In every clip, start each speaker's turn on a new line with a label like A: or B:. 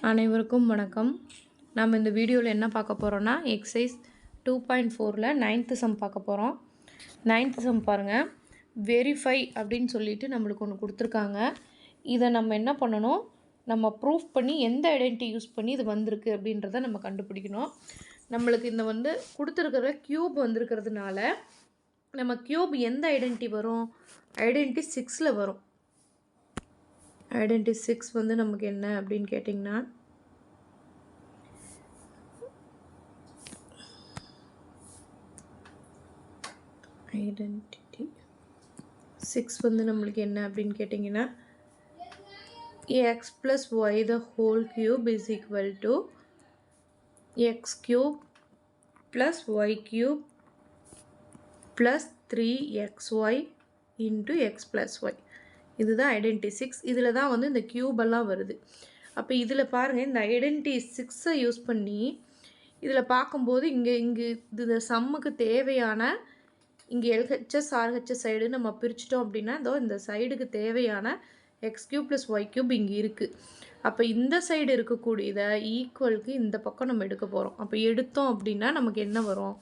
A: அனைவருக்கும் வணக்கம். நாம் இந்த வீடியோவில் என்ன பார்க்க போகிறோன்னா எக்ஸசைஸ் 2.4ல் 9th சம் பார்க்க போகிறோம். 9th சம் பாருங்கள். வெரிஃபை அப்படின்னு சொல்லிட்டு நம்மளுக்கு ஒன்று கொடுத்துருக்காங்க. இதை நம்ம என்ன பண்ணணும், நம்ம ப்ரூஃப் பண்ணி எந்த ஐடென்டிட்டி யூஸ் பண்ணி இது வந்திருக்கு அப்படின்றத நம்ம கண்டுபிடிக்கணும். நம்மளுக்கு இந்த கொடுத்துருக்கிற க்யூப் வந்திருக்கிறதுனால நம்ம க்யூப் எந்த ஐடென்டிட்டி வரும், ஐடென்டிட்டி 6ல் வரும். ஐடென்டிட்டி 6 நமக்கு என்ன அப்படின்னு கேட்டிங்கன்னா, ஐடென்டிட்டி 6 நம்மளுக்கு என்ன அப்படின்னு கேட்டிங்கன்னா, x plus y the whole cube is equal to x cube plus y cube plus 3xy into x plus y. இதுதான் ஐடென்டிட்டி 6. இதில் தான் இந்த க்யூபெல்லாம் வருது. அப்போ இதில் பாருங்கள், இந்த ஐடென்டிட்டி 6 யூஸ் பண்ணி இதில் பார்க்கும்போது இங்கே இந்த சம்முக்கு தேவையான இங்கே எல்ஹெச்எஸ் ஆர்ஹெச்எஸ் சைடு நம்ம பிரிச்சிட்டோம் அப்படின்னா இந்த சைடுக்கு தேவையான x cube plus y cube இங்கே இருக்குது. அப்போ இந்த சைடு இருக்கக்கூடியதை ஈக்குவலுக்கு இந்த பக்கம் நம்ம எடுக்க போகிறோம். அப்போ எடுத்தோம் அப்படின்னா நமக்கு என்ன வரும்,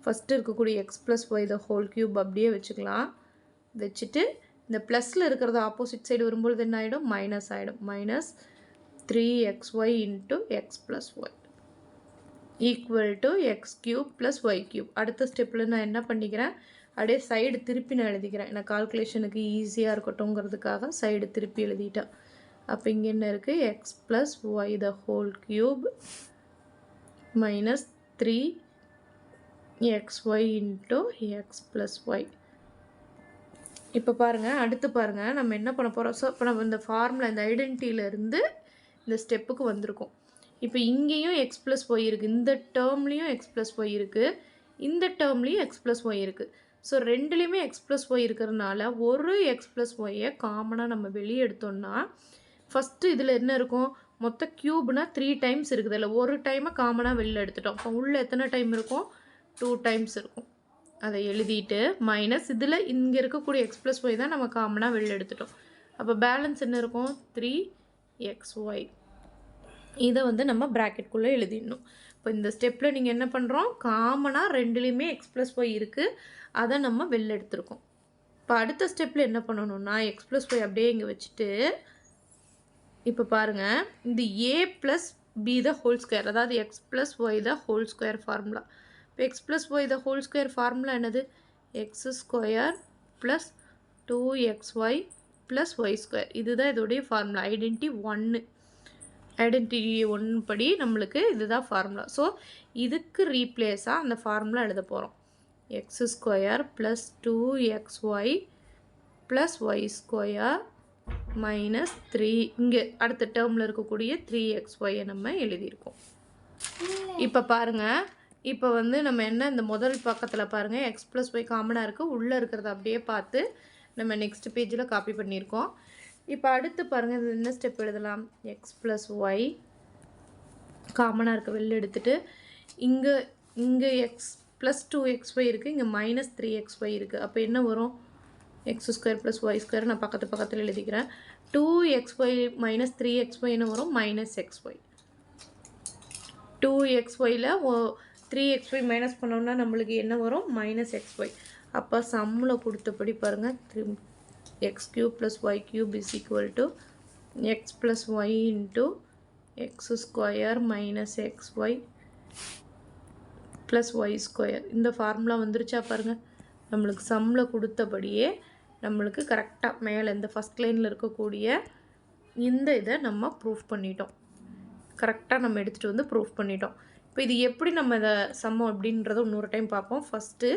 A: ஃபஸ்ட்டு இருக்கக்கூடிய x plus Y the whole cube அப்படியே வச்சுக்கலாம். வச்சுட்டு இந்த ப்ளஸில் இருக்கிறது ஆப்போசிட் சைடு வரும்பொழுது என்ன ஆகிடும், மைனஸ் ஆகிடும். Minus 3xy into x plus y equal to X cube plus y cube. அடுத்த ஸ்டெப்பில் நான் என்ன பண்ணிக்கிறேன், அப்படியே சைடு திருப்பி நான் எழுதிக்கிறேன். எனக்கு கால்குலேஷனுக்கு ஈஸியாக இருக்கட்டும்ங்கிறதுக்காக சைடு திருப்பி எழுதிட்டேன். அப்போ இங்கே என்ன இருக்குது, x plus Y the whole cube minus 3xy into x plus y. இப்போ பாருங்கள், அடுத்து பாருங்கள் நம்ம என்ன பண்ண போகிறோம். ஸோ இப்போ நம்ம இந்த ஃபார்முலா இந்த ஐடென்டிட்டியிலேருந்து இந்த ஸ்டெப்புக்கு வந்திருக்கோம். இப்போ இங்கேயும் எக்ஸ் ப்ளஸ் ஒய் இருக்குது, இந்த டேர்ம்லேயும் எக்ஸ் ப்ளஸ் ஒய் இருக்குது, இந்த டேர்ம்லேயும் எக்ஸ் ப்ளஸ் ஒய் இருக்குது. ஸோ ரெண்டுலேயுமே எக்ஸ் ப்ளஸ் ஒய் இருக்கிறதுனால ஒரு எக்ஸ் ப்ளஸ் ஒய்யை காமனாக நம்ம வெளியே எடுத்தோம்னா ஃபஸ்ட்டு இதில் என்ன இருக்கும், மொத்த க்யூப்னா 3 டைம்ஸ் இருக்குது. இல்லை ஒரு டைமை காமனாக வெளியில் எடுத்துட்டோம். அப்போ உள்ளே எத்தனை டைம் இருக்கும், 2 டைம்ஸ் இருக்கும். அதை எழுதிட்டு மைனஸ் இதில் இங்கே இருக்கக்கூடிய எக்ஸ் ப்ளஸ் ஒய் தான் நம்ம காமனாக வெளியில் எடுத்துட்டோம். அப்போ பேலன்ஸ் என்ன இருக்கும், 3xy. இதை நம்ம ப்ராக்கெட்குள்ளே எழுதிடணும். இப்போ இந்த ஸ்டெப்பில் நீங்கள் என்ன பண்ணுறோம், காமனாக ரெண்டுலேயுமே எக்ஸ் ப்ளஸ் ஒய் இருக்குது, அதை நம்ம வெளில எடுத்துருக்கோம். இப்போ அடுத்த ஸ்டெப்பில் என்ன பண்ணணும்னா, எக்ஸ் ப்ளஸ் ஒய் அப்படியே இங்கே வச்சுட்டு இப்போ பாருங்கள், இந்த a plus b the whole square, அதாவது X plus Y the whole square formula. இப்போ X plus Y the whole square formula என்னது, X square plus 2xy plus Y square. இதுதான் இதோடைய ஃபார்முலா. ஐடென்டிட்டி 1 படி நம்மளுக்கு இதுதான் ஃபார்முலா. ஸோ இதுக்கு ரீப்ளேஸாக அந்த ஃபார்முலா எழுத போகிறோம். X square plus 2xy plus Y square minus 3, இங்கே அடுத்த டேர்மில் இருக்கக்கூடிய 3xyயை நம்ம எழுதியிருக்கோம். இப்போ பாருங்கள், இப்போ நம்ம என்ன இந்த முதல் பக்கத்தில் பாருங்கள், எக்ஸ் ப்ளஸ் ஒய் காமனாக இருக்குது, உள்ளே இருக்கிறத அப்படியே பார்த்து நம்ம நெக்ஸ்ட் பேஜில் காப்பி பண்ணியிருக்கோம். இப்போ அடுத்து பாருங்கள், இது என்ன ஸ்டெப் எழுதலாம், எக்ஸ் ப்ளஸ் ஒய் காமனாக இருக்க வெளில எடுத்துகிட்டு இங்கே எக்ஸ் ப்ளஸ் 2xy இருக்குது, இங்கே மைனஸ் 3xy இருக்குது. அப்போ என்ன வரும், x square plus Y square நான் பக்கத்தில் எழுதிக்கிறேன். 2xy மைனஸ் 3xy என்ன வரும், மைனஸ் xy. 2xyயில் 3xy மைனஸ் பண்ணோம்னா நம்மளுக்கு என்ன வரும், மைனஸ் xy. அப்போ சம்மில் கொடுத்தபடி பாருங்கள், x cube plus y cube is equal to x plus y into x square minus xy plus Y square. இந்த ஃபார்முலா வந்துருச்சா பாருங்கள், நம்மளுக்கு சம்மில் கொடுத்தபடியே நம்மளுக்கு கரெக்டாக மேலே இந்த ஃபஸ்ட் லைனில் இருக்கக்கூடிய இந்த இதை நம்ம ப்ரூஃப் பண்ணிட்டோம். கரெக்டாக நம்ம எடுத்துகிட்டு ப்ரூஃப் பண்ணிட்டோம். இப்போ இது எப்படி நம்ம இதை சம்மம் அப்படின்றத இன்னொரு டைம் பார்ப்போம். ஃபஸ்ட்டு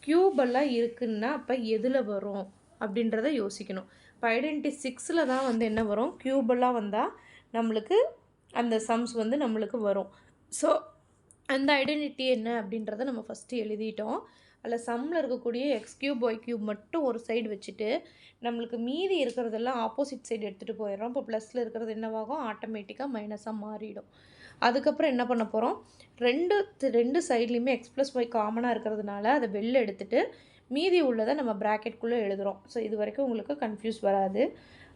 A: க்யூபெல்லாம் இருக்குன்னா அப்போ எதில் வரும் அப்படின்றத யோசிக்கணும். இப்போ ஐடென்டிட்டி 6ல் தான் என்ன வரும், க்யூபெல்லாம் வந்தால் நம்மளுக்கு அந்த சம்ஸ் நம்மளுக்கு வரும். ஸோ அந்த ஐடென்டிட்டி என்ன அப்படின்றத நம்ம ஃபஸ்ட்டு எழுதிட்டோம். அதில் சம்மில் இருக்கக்கூடிய எக்ஸ் கியூப் ஒய் கியூப் மட்டும் ஒரு சைடு வச்சுட்டு நம்மளுக்கு மீதி இருக்கிறதெல்லாம் ஆப்போசிட் சைடு எடுத்துகிட்டு போயிடுறோம். இப்போ ப்ளஸில் இருக்கிறது என்னவாகும், ஆட்டோமேட்டிக்காக மைனஸாக மாறிடும். அதுக்கப்புறம் என்ன பண்ண போகிறோம், ரெண்டு சைட்லேயுமே எக்ஸ் ப்ளஸ் ஒய் காமனாக இருக்கிறதுனால அதை வெளில எடுத்துகிட்டு மீதி உள்ளதை நம்ம ப்ராக்கெட்குள்ளே எழுதுகிறோம். ஸோ இது வரைக்கும் உங்களுக்கு கன்ஃபியூஸ் வராது.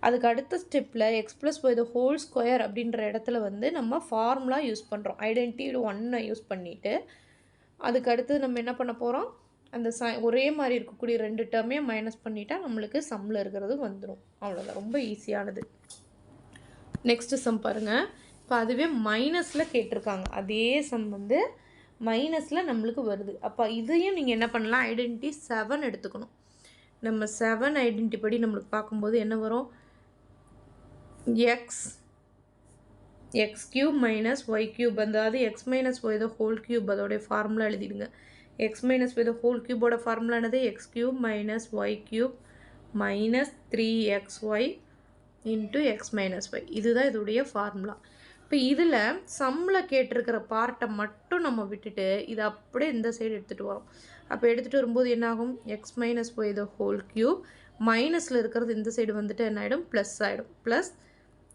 A: அதுக்கு அடுத்த ஸ்டெப்பில் x plus Y the whole square அப்படின்ற இடத்துல வந்து நம்ம ஃபார்முலா யூஸ் பண்ணுறோம். ஐடென்டிட்டி 1 யூஸ் பண்ணிவிட்டு அதுக்கு அடுத்தது நம்ம என்ன பண்ண போகிறோம், அந்த ஒரே மாதிரி இருக்கக்கூடிய 2 டேர்மையும் மைனஸ் பண்ணிட்டா நம்மளுக்கு சம்மில் இருக்கிறது வந்துடும். அவ்வளோதான், ரொம்ப ஈஸியானது. நெக்ஸ்ட்டு சம் பாருங்கள். இப்போ அதுவே மைனஸில் கேட்டிருக்காங்க. அதே சம் வந்து மைனஸில் நம்மளுக்கு வருது. அப்போ இதையும் நீங்கள் என்ன பண்ணலாம், ஐடென்டிட்டி 7 எடுத்துக்கணும். நம்ம 7 ஐடென்டிட்டி படி நம்மளுக்கு பார்க்கும்போது என்ன வரும், X cube minus Y cube, அதாவது X minus Y the whole cube, அதோடைய ஃபார்முலா எழுதிடுங்க. X minus Y the whole கியூபோட ஃபார்முலா என்னது, X cube minus Y cube minus 3xy into X minus Y. இதுதான் இதோடைய ஃபார்முலா. இப்போ இதில் சம்மில் கேட்டிருக்கிற பார்ட்டை மட்டும் நம்ம விட்டுட்டு இதை அப்படியே இந்த சைடு எடுத்துகிட்டு வரோம். அப்போ எடுத்துகிட்டு வரும்போது என்னாகும், X minus Y the whole cube மைனஸில் இருக்கிறது இந்த சைடு வந்துட்டு என்ன ஆகிடும், ப்ளஸ் ஆகிடும். Plus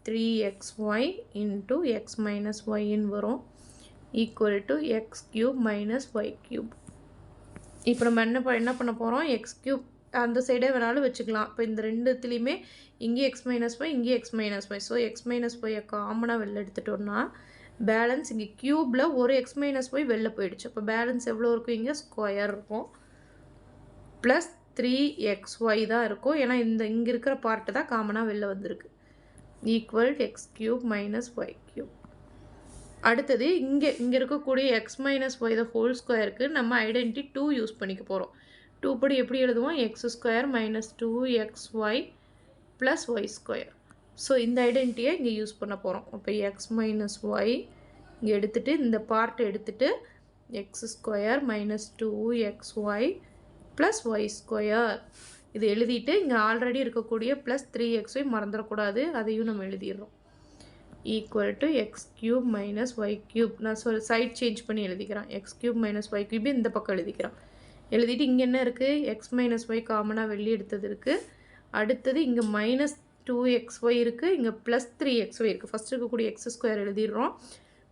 A: 3xy into X minus ஒய்ன்னு வரும், equal to X cube minus Y cube. இப்போ நம்ம என்ன பண்ண போகிறோம், எக்ஸ் கியூப் அந்த சைடே வேணாலும் வச்சுக்கலாம். இப்போ இந்த ரெண்டுத்துலேயுமே இங்கே எக்ஸ் மைனஸ் ஒய், இங்கே X minus Y. So X minus ஒய்யை காமனாக வெளில எடுத்துட்டோம்னா பேலன்ஸ் இங்கே க்யூப்பில் ஒரு எக்ஸ் மைனஸ் ஒய் வெளில போயிடுச்சு. அப்போ பேலன்ஸ் எவ்வளோ இருக்கும், இங்கே ஸ்கொயர் இருக்கும். ப்ளஸ் 3xy தான் இருக்கும், ஏன்னா இங்கே இருக்கிற பார்ட்டு தான் காமனாக வெளில வந்திருக்கு. Equal X cube minus Y cube. அடுத்தது இங்கே இருக்கக்கூடிய X minus Y the whole ஸ்கொயருக்கு நம்ம ஐடென்டிட்டி 2 யூஸ் பண்ணிக்க போகிறோம். 2 படி எப்படி எழுதுவோம், x square minus 2xy plus Y square. So இந்த ஐடென்டிட்டியை இங்கே யூஸ் பண்ண போகிறோம். அப்போ எக்ஸ் மைனஸ் ஒய் இங்கே எடுத்துகிட்டு இந்த பார்ட் எடுத்துகிட்டு x square minus 2xy plus Y square இது எழுதிட்டு இங்கே ஆல்ரெடி இருக்கக்கூடிய ப்ளஸ் 3xy மறந்துடக்கூடாது, அதையும் நம்ம எழுதிடுறோம். Equal to X cube minus Y cube. நான் சைட் சேஞ்ச் பண்ணி எழுதிக்கிறேன். X cube minus Y cube இந்த பக்கம் எழுதிக்கிறேன். எழுதிட்டு இங்கே என்ன இருக்குது, எக்ஸ் மைனஸ் ஒய் காமனாக வெளியே எடுத்தது இருக்குது. அடுத்தது இங்கே மைனஸ் 2xy இருக்குது, இங்கே ப்ளஸ் 3xy இருக்குது. ஃபஸ்ட் இருக்கக்கூடிய எக்ஸ் ஸ்கொயர் எழுதிடுறோம்.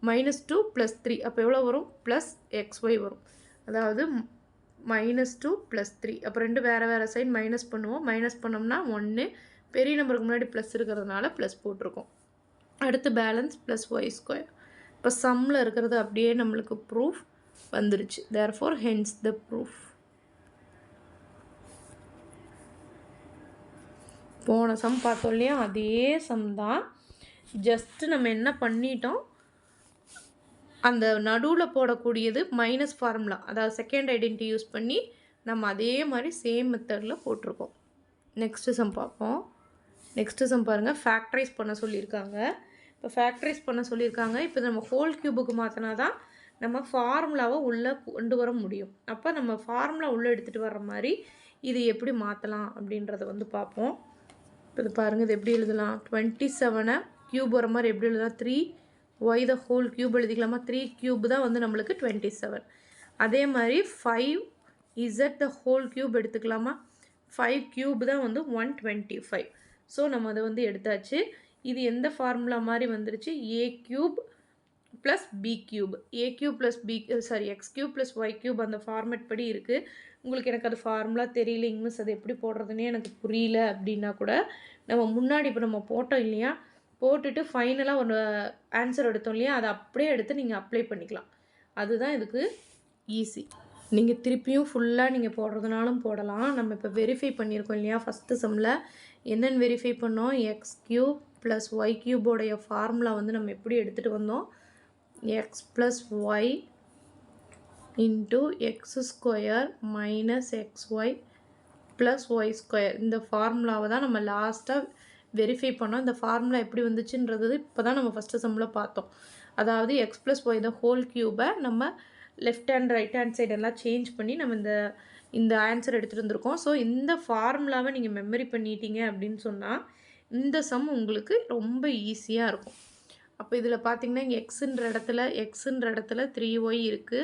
A: மைனஸ் 2 ப்ளஸ் 3 அப்போ எவ்வளோ வரும், ப்ளஸ் xy வரும். அதாவது மைனஸ் 2 ப்ளஸ் 3. அப்போ ரெண்டு வேறு சைட் மைனஸ் பண்ணுவோம். மைனஸ் பண்ணோம்னா 1, பெரிய நம்பருக்கு முன்னாடி ப்ளஸ் இருக்கிறதுனால ப்ளஸ் போட்டிருக்கோம். அடுத்து பேலன்ஸ் ப்ளஸ் ஒய் ஸ்கொயர். இப்போ சம்மில் இருக்கிறது அப்படியே நம்மளுக்கு ப்ரூஃப் வந்துருச்சு. Therefore hence the proof. போன சம் பார்த்தோம் இல்லையா, அதே சம் தான். ஜஸ்ட்டு நம்ம என்ன பண்ணிட்டோம், அந்த நடுவில் போடக்கூடியது மைனஸ் ஃபார்முலா, அதாவது செகண்ட் ஐடென்டிட்டி யூஸ் பண்ணி நம்ம அதே மாதிரி சேம் மெத்தடில் போட்டிருக்கோம். நெக்ஸ்ட்டு சம் பார்ப்போம். நெக்ஸ்ட்டு சம் பாருங்கள், ஃபேக்டரைஸ் பண்ண சொல்லியிருக்காங்க. இப்போ ஃபேக்டரைஸ் பண்ண சொல்லியிருக்காங்க. இப்போ நம்ம ஹோல் கியூபுக்கு மாற்றினா தான் நம்ம ஃபார்முலாவை உள்ளே கொண்டு வர முடியும். அப்போ நம்ம ஃபார்முலா உள்ளே எடுத்துகிட்டு வர்ற மாதிரி இது எப்படி மாற்றலாம் அப்படின்றத வந்து பார்ப்போம். இப்போ இது பாருங்கள், இது எப்படி எழுதலாம், 27 கியூப் வர மாதிரி எப்படி எழுதலாம், 3y த ஹோல் கியூப் எழுதிக்கலாமா. 3 கியூப் தான் வந்து நம்மளுக்கு 27. அதே மாதிரி 5z த ஹோல் கியூப் எடுத்துக்கலாமா. 5 கியூப் தான் வந்து 125. ஸோ நம்ம அதை வந்து எடுத்தாச்சு. இது எந்த ஃபார்முலா மாதிரி வந்துருச்சு, a cube plus b cube. A cube plus x cube plus y cube அந்த ஃபார்மேட் படி இருக்குது. உங்களுக்கு எனக்கு அது ஃபார்முலா தெரியல, இங்கிலீஷ் அது எப்படி போடுறதுன்னே எனக்கு புரியல அப்படின்னா கூட நம்ம முன்னாடி இப்போ நம்ம போட்டோம் இல்லையா, போட்டுட்டு ஃபைனலாக ஒரு ஆன்சர் எடுத்தோம் இல்லையா, அதை அப்படியே எடுத்து நீங்கள் அப்ளை பண்ணிக்கலாம். அதுதான் இதுக்கு ஈஸி. நீங்கள் திருப்பியும் ஃபுல்லாக நீங்கள் போடுறதுனாலும் போடலாம். நம்ம இப்போ வெரிஃபை பண்ணியிருக்கோம் இல்லையா, ஃபஸ்ட்டு சம்மில் என்னென்னு வெரிஃபை பண்ணோம், எக்ஸ் கியூப் ப்ளஸ் ஒய் கியூபோடைய ஃபார்முலா வந்து நம்ம எப்படி எடுத்துகிட்டு வந்தோம், x plus y into x square minus xy plus y square. இந்த ஃபார்முலாவை தான் நம்ம லாஸ்ட்டாக வெரிஃபை பண்ணோம். இந்த ஃபார்முலா எப்படி வந்துச்சுன்றது இப்போ தான் நம்ம ஃபஸ்ட்டு சம்மில் பார்த்தோம். அதாவது X plus Y the whole கியூபை நம்ம லெஃப்ட் ஹேண்ட் ரைட் ஹேண்ட் சைடெல்லாம் சேஞ்ச் பண்ணி நம்ம இந்த ஆன்சர் எடுத்துகிட்டு வந்திருக்கோம். ஸோ இந்த ஃபார்முலாவை நீங்கள் மெமரி பண்ணிட்டீங்க அப்படின்னு சொன்னால் இந்த சம் உங்களுக்கு ரொம்ப ஈஸியாக இருக்கும். அப்போ இதில் பார்த்திங்கன்னா இங்கே எக்ஸுன்ற இடத்துல 3y இருக்குது,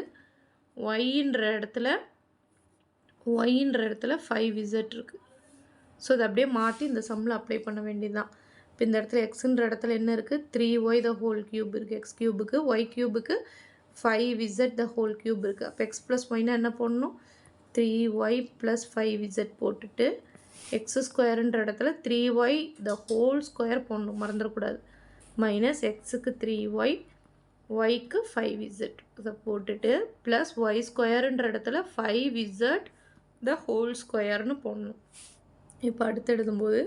A: ஒய்ன்ற இடத்துல 5z இருக்குது. ஸோ இதை அப்படியே மாற்றி இந்த சம்மில் அப்ளை பண்ண வேண்டியது தான். இப்போ இந்த இடத்துல எக்ஸுன்ற இடத்துல என்ன இருக்குது, 3y த ஹோல் கியூப் இருக்குது எக்ஸ் கியூபுக்கு, ஒய் கியூபுக்கு 5z த ஹோல் கியூப் இருக்குது. அப்போ எக்ஸ் ப்ளஸ் ஒய்னா என்ன போடணும், 3y ப்ளஸ் 5z போட்டுட்டு எக்ஸ் ஸ்கொயருன்ற இடத்துல 3y த ஹோல் ஸ்கொயர் போடணும், மறந்துடக்கூடாது. மைனஸ் எக்ஸுக்கு 3y, ஒய்க்கு 5z இதை போட்டுட்டு ப்ளஸ் ஒய் ஸ்கொயருன்ற இடத்துல 5z த ஹோல் ஸ்கொயர்னு போடணும். இப்போ அடுத்து எழுதும்போது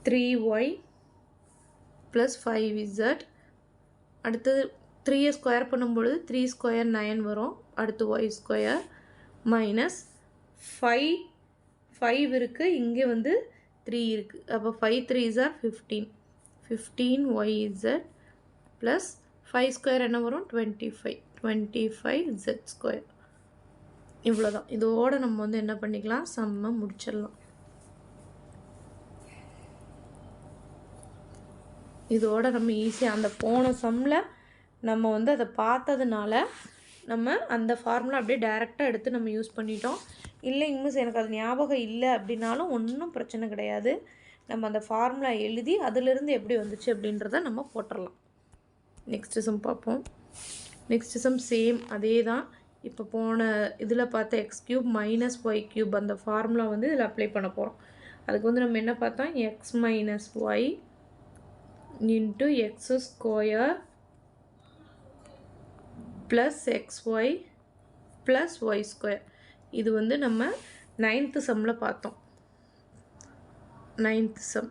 A: 3y ப்ளஸ் 5z, அடுத்தது 3 ஸ்கொயர் பண்ணும்பொழுது 3 ஸ்கொயர் 9 வரும். அடுத்து ஒய் ஸ்கொயர் மைனஸ் 5 இருக்குது, இங்கே வந்து 3 இருக்குது. அப்போ 5 3s are 15, 15yz plus 5 square என்ன வரும் 25, 25z ஸ்கொயர். இவ்வளோதான். இதோடு நம்ம வந்து என்ன பண்ணிக்கலாம், சம்மை முடிச்சிடலாம். இதோடு நம்ம ஈஸியாக அந்த போன சம்மில் நம்ம வந்து அதை பார்த்ததுனால நம்ம அந்த ஃபார்முலா அப்படியே டைரெக்டாக எடுத்து நம்ம யூஸ் பண்ணிட்டோம். இல்லை மிஸ் எனக்கு அது ஞாபகம் இல்லை அப்படின்னாலும் ஒன்றும் பிரச்சனை கிடையாது. நம்ம அந்த ஃபார்முலா எழுதி அதிலிருந்து எப்படி வந்துச்சு அப்படின்றத நம்ம போட்டுடலாம். நெக்ஸ்ட்டு சம் பார்ப்போம். நெக்ஸ்ட்டு சம் சேம் அதே தான். இப்போ போன இதில் பார்த்த x cube minus y cube அந்த ஃபார்முலா வந்து இதில் அப்ளை பண்ண போகிறோம். அதுக்கு வந்து நம்ம என்ன பார்த்தோம், x minus y into x square plus x y plus Y square. இது வந்து நம்ம 9th சம்மில் பார்த்தோம். 9th சம்,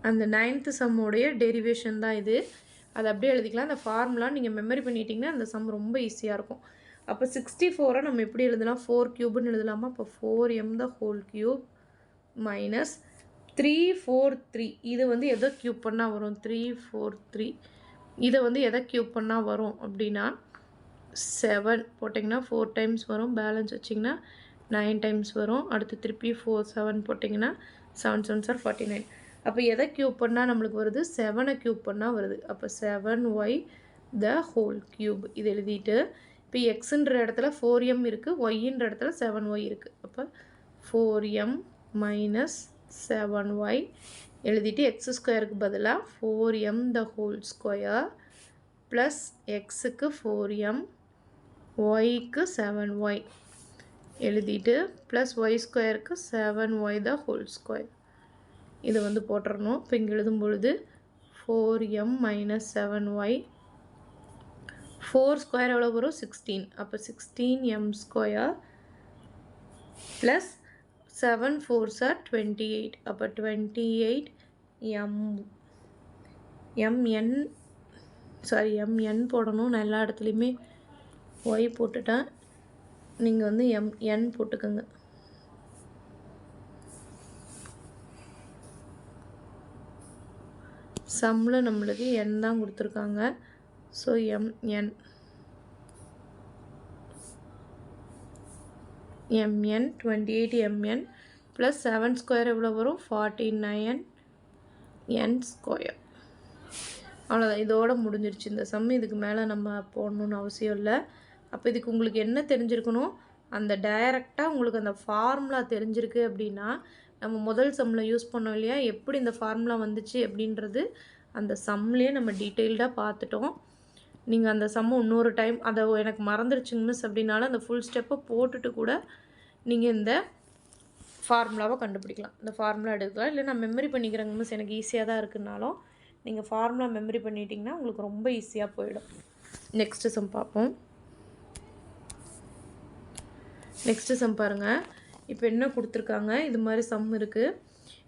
A: அந்த 9th சம்முடைய டெரிவேஷன் தான் இது. அதை அப்படியே எழுதிக்கலாம். அந்த ஃபார்முலா நீங்கள் மெமரி பண்ணிட்டீங்கன்னா அந்த சம் ரொம்ப ஈஸியாக இருக்கும். அப்போ 64 நம்ம எப்படி எழுதலாம், 4 க்யூப்னு எழுதலாமா. அப்போ 4m த ஹோல் க்யூப் மைனஸ் 343. இது வந்து எதை க்யூப் பண்ணால் வரும், 343. இதை வந்து எதை க்யூப் பண்ணால் வரும் அப்படின்னா 7 போட்டிங்கன்னா 4 டைம்ஸ் வரும், பேலன்ஸ் வச்சிங்கன்னா 9 டைம்ஸ் வரும். அடுத்து திருப்பி 4 7 போட்டிங்கன்னா 7 7s are 49. அப்போ எதை க்யூப் பண்ணால் நம்மளுக்கு வருது, 7 க்யூப் பண்ணால் வருது. அப்போ 7y த ஹோல் க்யூப் இது எழுதிட்டு, இப்போ எக்ஸுன்ற இடத்துல 4m இருக்குது, ஒய்ன்ற இடத்துல 7y இருக்குது. அப்போ 4m மைனஸ் 7y எழுதிட்டு எக்ஸ் ஸ்கொயருக்கு பதிலாக 4m த ஹோல் ஸ்கொயர் ப்ளஸ் எக்ஸுக்கு 4m, ஒய்க்கு 7y எழுதிட்டு ப்ளஸ் ஒய் ஸ்கொயருக்கு 7y த ஹோல் ஸ்கொயர் இது வந்து போட்டுறணும். இப்போ இங்கே எழுதும் பொழுது 4m மைனஸ் 7y, 4 ஸ்கொயர் எவ்வளோ வரும் 16. அப்போ 16m square plus 7 4s are 28. அப்போ 28mn போடணும். நான் எல்லா இடத்துலையுமே ஒய் போட்டுட்டேன், நீங்கள் வந்து mn போட்டுக்கோங்க. சம்மில் நம்மளுக்கு n தான் கொடுத்துருக்காங்க. So mn 28mn plus 7 square எவ்வளோ வரும் 49n ஸ்கொயர். அவ்வளோதான், இதோடு முடிஞ்சிருச்சு இந்த சம். இதுக்கு மேலே நம்ம போடணுன்னு அவசியம் இல்லை. அப்போ இதுக்கு உங்களுக்கு என்ன தெரிஞ்சிருக்கணும், அந்த டைரெக்டாக உங்களுக்கு அந்த ஃபார்முலா தெரிஞ்சிருக்கு அப்படின்னா, நம்ம முதல் சம்மில் யூஸ் பண்ணோம் இல்லையா, எப்படி இந்த ஃபார்முலா வந்துச்சு அப்படின்றது அந்த சம்லேயே நம்ம டீட்டெயில்டாக பார்த்துட்டோம். நீங்கள் அந்த சம்மை இன்னொரு டைம் அதை எனக்கு மறந்துடுச்சுங்க மிஸ் அப்படின்னாலும் அந்த ஃபுல் ஸ்டெப்பை போட்டுட்டு கூட நீங்கள் இந்த ஃபார்முலாவை கண்டுபிடிக்கலாம். இந்த ஃபார்முலா எடுக்கலாம். இல்லை நான் மெமரி பண்ணிக்கிறேங்க மிஸ் எனக்கு ஈஸியாக தான் இருக்குன்னாலும் நீங்கள் ஃபார்முலா மெமரி பண்ணிட்டீங்கன்னா உங்களுக்கு ரொம்ப ஈஸியாக போயிடும். நெக்ஸ்ட்டு சம் பார்ப்போம். நெக்ஸ்ட்டு சம் பாருங்கள். இப்போ என்ன கொடுத்துருக்காங்க, இது மாதிரி சம் இருக்குது.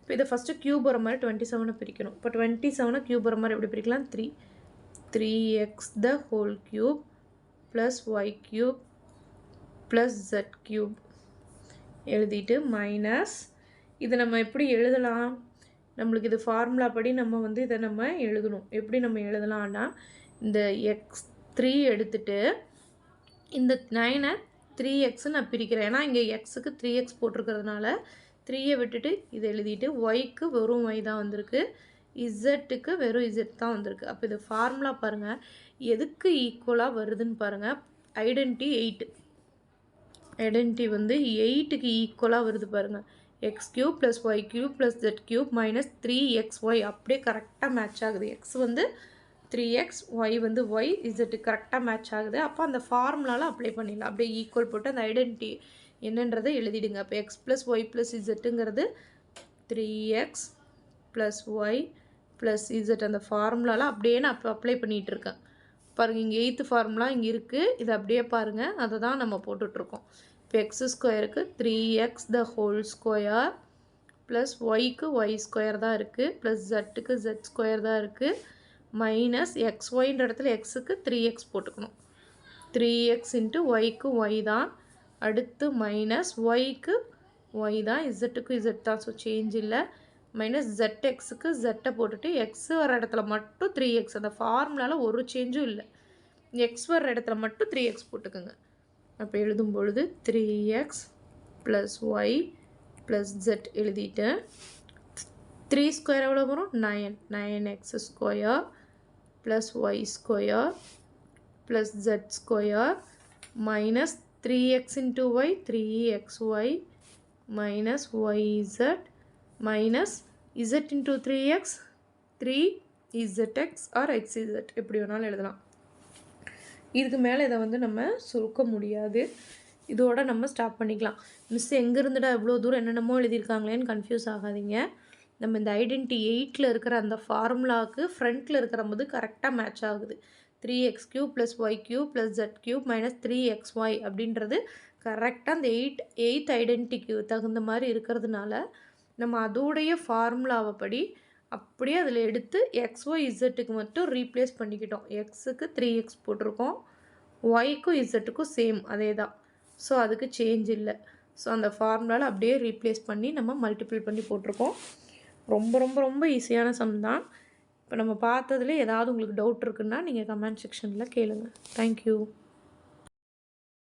A: இப்போ இதை ஃபஸ்ட்டு க்யூப் வர மாதிரி 27 பிரிக்கணும். இப்போ 27 க்யூப் வர மாதிரி எப்படி பிரிக்கலாம், 3x the whole cube plus y cube plus z cube எழுதிட்டு மைனஸ் இது நம்ம எப்படி எழுதலாம், நம்மளுக்கு இது ஃபார்முலா படி நம்ம வந்து இதை நம்ம எழுதணும். எப்படி நம்ம எழுதலாம்னா, இந்த x3 எடுத்துட்டு இந்த 9 3x நான் பிரிக்கிறேன். ஏன்னா இங்கே எக்ஸுக்கு 3x போட்டிருக்கிறதுனால 3ஐ விட்டுட்டு இதை எழுதிட்டு ஒய்க்கு வெறும் ஒய் தான் வந்திருக்கு, இசட்டுக்கு வெறும் இசட் தான் வந்திருக்கு. அப்போ இது ஃபார்முலா பாருங்கள் எதுக்கு ஈக்குவலாக வருதுன்னு பாருங்கள். ஐடென்டி 8, ஐடென்டி வந்து 8க்கு ஈக்குவலாக வருது பாருங்கள். X cube plus y cube plus z cube minus 3xy அப்படியே கரெக்டாக மேட்ச் ஆகுது. எக்ஸ் வந்து 3x, ஒய் வந்து ஒய், இசட்டு கரெக்டாக மேட்ச் ஆகுது. அப்போ அந்த ஃபார்முலாவில் அப்ளை பண்ணிடலாம். அப்படியே ஈக்குவல் போட்டு அந்த ஐடென்டி என்னன்றதை எழுதிடுங்க. அப்போ எக்ஸ் ப்ளஸ் ஒய் ப்ளஸ் இசட்டுங்கிறது 3x plus Y plus Z. அந்த ஃபார்முலாவில் அப்படியே நான் அப்போ அப்ளை பண்ணிகிட்ருக்கேன். பாருங்கள், இங்கே 8th ஃபார்முலா இங்கே இருக்குது. இது அப்படியே பாருங்கள், அதை தான் நம்ம போட்டுட்ருக்கோம். இப்போ எக்ஸ் ஸ்கொயருக்கு 3x the whole square plus ஒய்க்கு ஒய் ஸ்கொயர் தான் இருக்குது, ப்ளஸ் ஜட்டுக்கு ஜெட் ஸ்கொயர் தான் இருக்குது, மைனஸ் எக்ஸ் ஒய்ன்ற இடத்துல எக்ஸுக்கு 3x போட்டுக்கணும். 3x இன்ட்டு ஒய்க்கு ஒய் தான், அடுத்து மைனஸ் ஒய்க்கு ஒய் தான், இசட்டுக்கு இசட் தான், ஸோ சேஞ்ச் இல்லை. மைனஸ் ZXக்கு ஜெட்டை போட்டுட்டு எக்ஸ் வர இடத்துல மட்டும் 3x. அந்த ஃபார்முலாவில் ஒரு சேஞ்சும் இல்லை. எக்ஸ் வர இடத்துல மட்டும் 3x போட்டுக்கோங்க. அப்போ எழுதும் பொழுது 3x plus Y plus jet எழுதிட்டேன். 3 ஸ்கொயர் எவ்வளோ வரும்? 9x square plus Y square plus z square minus 3x into y 3xy minus yz minus z into 3x 3zx or xz, எப்படி வேணாலும் எழுதலாம். இதுக்கு மேலே இதை வந்து நம்ம சுருக்க முடியாது. இதோட நம்ம ஸ்டாப் பண்ணிக்கலாம். மிஸ் எங்கேருந்துடா இவ்வளோ தூரம் என்னென்னமோ எழுதியிருக்காங்களேன்னு கன்ஃபியூஸ் ஆகாதீங்க. நம்ம இந்த ஐடென்டி 8ல் இருக்கிற அந்த ஃபார்முலாவுக்கு ஃப்ரண்ட்டில் இருக்கிற போது கரெக்டாக மேட்ச் ஆகுது. 3x³ plus y³ plus z³ minus 3xy அப்படின்றது கரெக்டாக அந்த எயித் ஐடென்டிக்கு தகுந்த மாதிரி இருக்கிறதுனால நம்ம அதோடைய ஃபார்முலாவை படி அப்படியே அதில் எடுத்து XY இசட்டுக்கு மட்டும் ரீப்ளேஸ் பண்ணிக்கிட்டோம். எக்ஸுக்கு 3x போட்டிருக்கோம், ஒய்க்கும் இசட்டுக்கும் சேம் அதே தான். ஸோ அதுக்கு சேஞ்ச் இல்லை. ஸோ அந்த ஃபார்முலாவில் அப்படியே ரீப்ளேஸ் பண்ணி நம்ம மல்டிபிள் பண்ணி போட்டிருக்கோம். ரொம்ப ரொம்ப ரொம்ப ஈஸியான சம் தான். இப்போ நம்ம பார்த்ததுல ஏதாவது உங்களுக்கு டவுட் இருக்குன்னா நீங்கள் கமெண்ட் செக்ஷனில் கேளுங்கள். தேங்க்யூ.